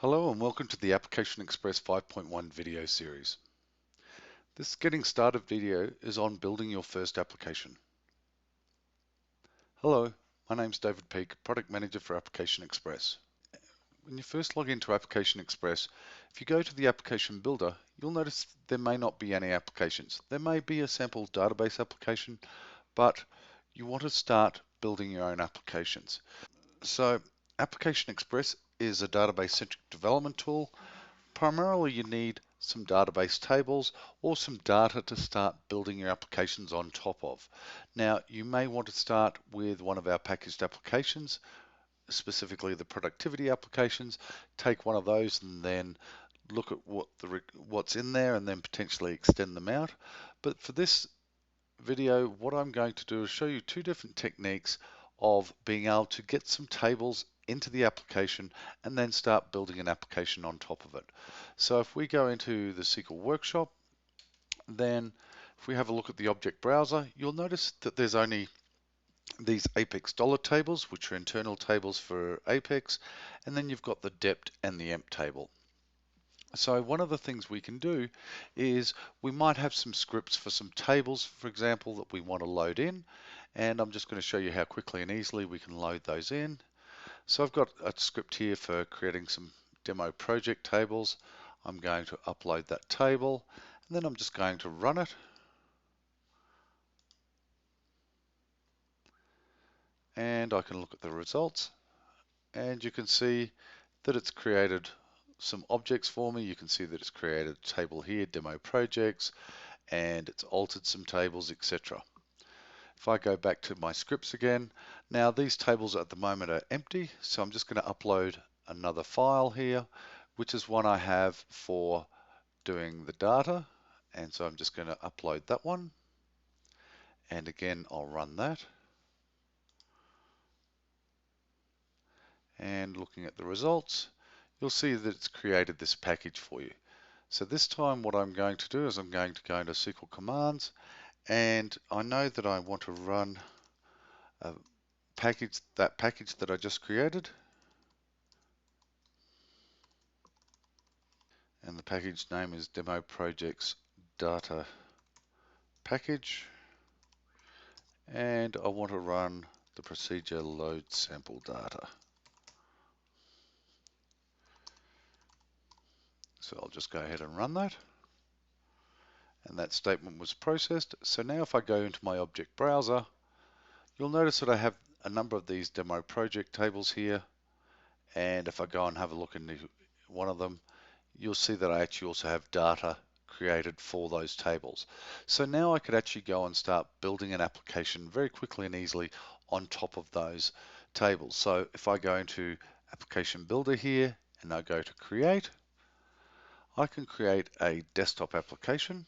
Hello and welcome to the Application Express 5.1 video series. This Getting Started video is on building your first application. Hello, my name is David Peake, Product Manager for Application Express. When you first log into Application Express, if you go to the Application Builder, you'll notice there may not be any applications. There may be a sample database application, but you want to start building your own applications. So Application Express is a database-centric development tool. Primarily, you need some database tables or some data to start building your applications on top of. Now, you may want to start with one of our packaged applications, specifically the productivity applications. Take one of those and then look at what's in there and then potentially extend them out. But for this video, what I'm going to do is show you two different techniques of being able to get some tables into the application and then start building an application on top of it. So if we go into the SQL Workshop, then if we have a look at the object browser, you'll notice that there's only these Apex dollar tables, which are internal tables for Apex, and then you've got the dept and the emp table. So one of the things we can do is we might have some scripts for some tables, for example, that we want to load in. And I'm just going to show you how quickly and easily we can load those in. So I've got a script here for creating some demo project tables. I'm going to upload that table, and then I'm just going to run it. And I can look at the results, and you can see that it's created some objects for me. You can see that it's created a table here, demo projects, and it's altered some tables, etc. If I go back to my scripts again, now these tables at the moment are empty, so I'm just going to upload another file here, which is one I have for doing the data, and so I'm just going to upload that one, and again I'll run that. And looking at the results, you'll see that it's created this package for you. So this time what I'm going to do is I'm going to go into SQL commands, and I know that I want to run that package that I just created. And the package name is demo projects data package. And I want to run the procedure load sample data. So I'll just go ahead and run that. And that statement was processed. So now if I go into my object browser, you'll notice that I have a number of these demo project tables here. And if I go and have a look into one of them, you'll see that I actually also have data created for those tables. So now I could actually go and start building an application very quickly and easily on top of those tables. So if I go into Application Builder here and I go to Create, I can create a desktop application,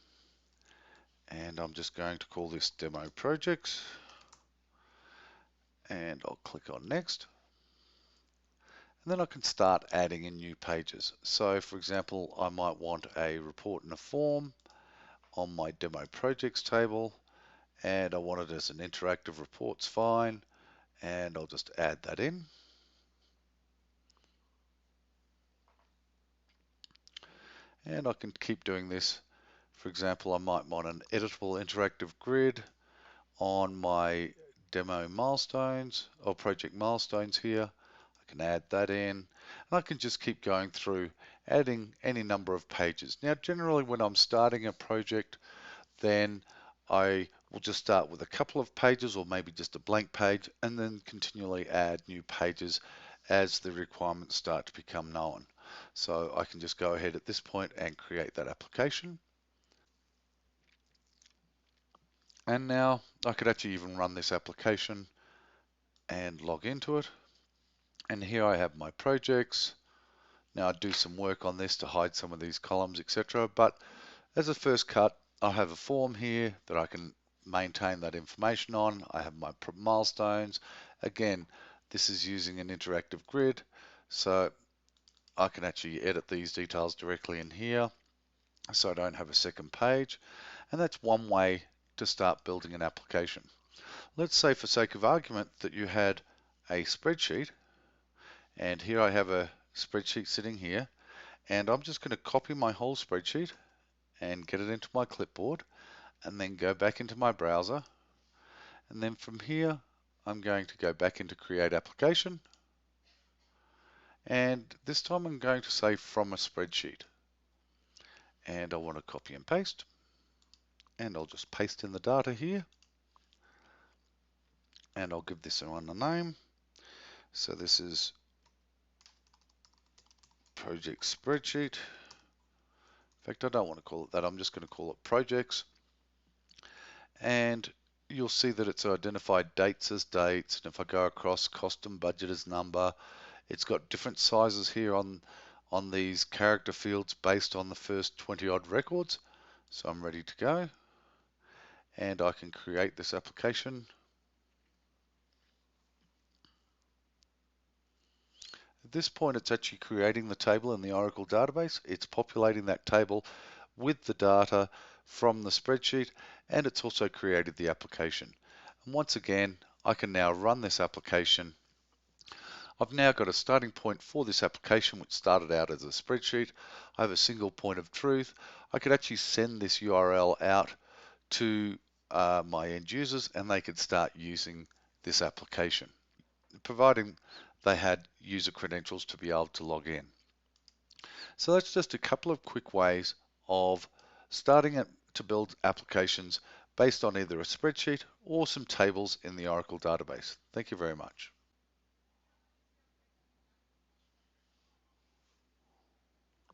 and I'm just going to call this Demo Projects, and I'll click on Next. And then I can start adding in new pages. So for example, I might want a report and a form on my demo projects table, and I want it as an interactive report's fine, and I'll just add that in. And I can keep doing this. For example, I might want an editable interactive grid on my demo milestones or project milestones here. I can add that in, and I can just keep going through adding any number of pages. Now generally when I'm starting a project, then I will just start with a couple of pages or maybe just a blank page, and then continually add new pages as the requirements start to become known. So I can just go ahead at this point and create that application. And now I could actually even run this application and log into it. And here I have my projects. Now I do some work on this to hide some of these columns, etc. But as a first cut, I have a form here that I can maintain that information on. I have my milestones. Again, this is using an interactive grid, so I can actually edit these details directly in here, so I don't have a second page. And that's one way to start building an application. Let's say for sake of argument that you had a spreadsheet, and here I have a spreadsheet sitting here, and I'm just going to copy my whole spreadsheet and get it into my clipboard, and then go back into my browser, and then from here I'm going to go back into Create Application, and this time I'm going to say from a spreadsheet, and I want to copy and paste, and I'll just paste in the data here, and I'll give this one a name. So this is project spreadsheet. In fact, I don't want to call it that. I'm just going to call it projects. And you'll see that it's identified dates as dates. And if I go across, cost and budget as number, it's got different sizes here on these character fields based on the first 20 odd records. So I'm ready to go. And I can create this application. At this point, it's actually creating the table in the Oracle database. It's populating that table with the data from the spreadsheet, and it's also created the application. And once again, I can now run this application. I've now got a starting point for this application, which started out as a spreadsheet. I have a single point of truth. I could actually send this URL out to my end users, and they could start using this application, providing they had user credentials to be able to log in. So that's just a couple of quick ways of starting to build applications based on either a spreadsheet or some tables in the Oracle database. Thank you very much.